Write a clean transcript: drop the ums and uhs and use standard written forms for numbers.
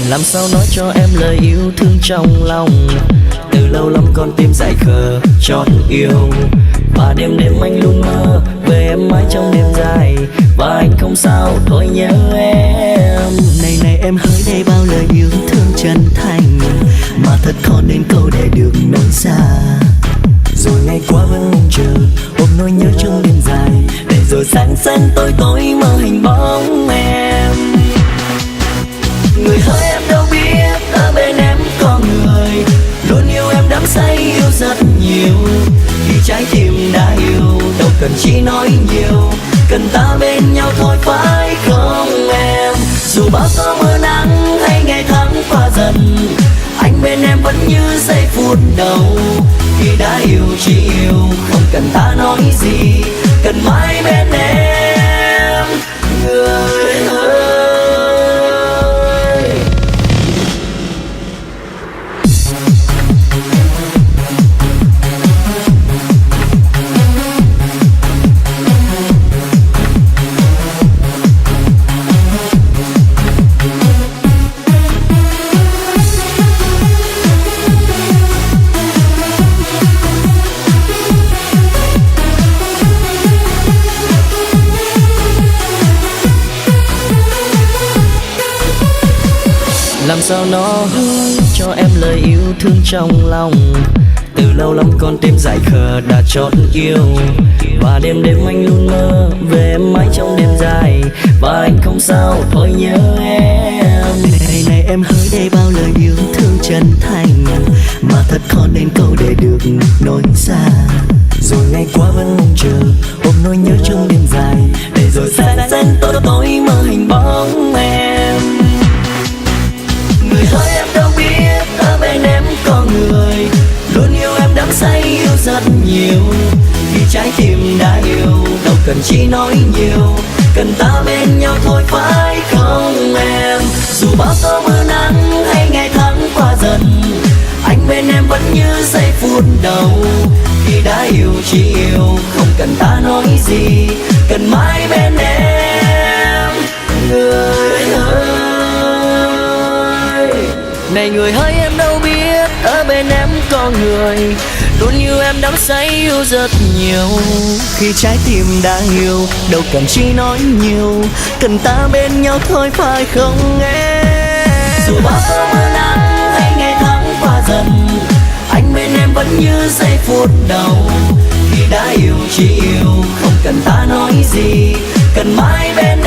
Làm sao nói cho em lời yêu thương trong lòng. Từ lâu lắm con tim dại khờ chót yêu. Và đêm đêm anh luôn mơ về em mãi trong đêm dài. Và anh không sao thôi nhớ em. Này này em hỡi đây bao lời yêu thương chân thành, mà thật khó nên câu để được nói ra. Rồi ngày qua vẫn mong chờ ôm nỗi nhớ trong đêm dài. Để rồi sáng tối mơ hình bóng em. Người hỡi em đâu biết ở bên em có người luôn yêu em đắm say yêu rất nhiều. Khi trái tim đã yêu đâu cần chỉ nói nhiều, cần ta bên nhau thôi phải không em. Dù bao có mưa nắng hay ngày tháng qua dần, anh bên em vẫn như giây phút đầu. Khi đã yêu chỉ yêu không cần ta nói gì, cần mãi bên em người ơi. Làm sao nói cho em lời yêu thương trong lòng. Từ lâu lắm con tim dại khờ đã chót yêu. Và đêm đêm anh luôn mơ về em mãi trong đêm dài. Và anh không sao thôi nhớ em. Này này em hỡi đây bao lời yêu thương chân thành, mà thật khó nên câu để được nói ra. Rồi ngày qua vẫn mong chờ ôm nỗi nhớ trong đêm dài. Để rồi sáng tối mơ hình bóng em. Người hỡi em đâu biết ở bên em có người luôn yêu em đắm say yêu rất nhiều. Khi trái tim đã yêu đâu cần chỉ nói nhiều, cần ta bên nhau thôi phải không em. Dù bao có mưa nắng hay ngày tháng qua dần, anh bên em vẫn như giây phút đầu. Khi đã yêu chỉ yêu không cần ta nói gì, cần mãi bên em người ơi. Này người hỡi em đâu biết ở bên em có người luôn yêu em đắm say yêu rất nhiều. Khi trái tim đã yêu đâu cần chỉ nói nhiều, cần ta bên nhau thôi phải không em. Dù bao có mưa nắng hay ngày tháng qua dần, anh bên em vẫn như giây phút đầu. Khi đã yêu chỉ yêu không cần ta nói gì, cần mãi bên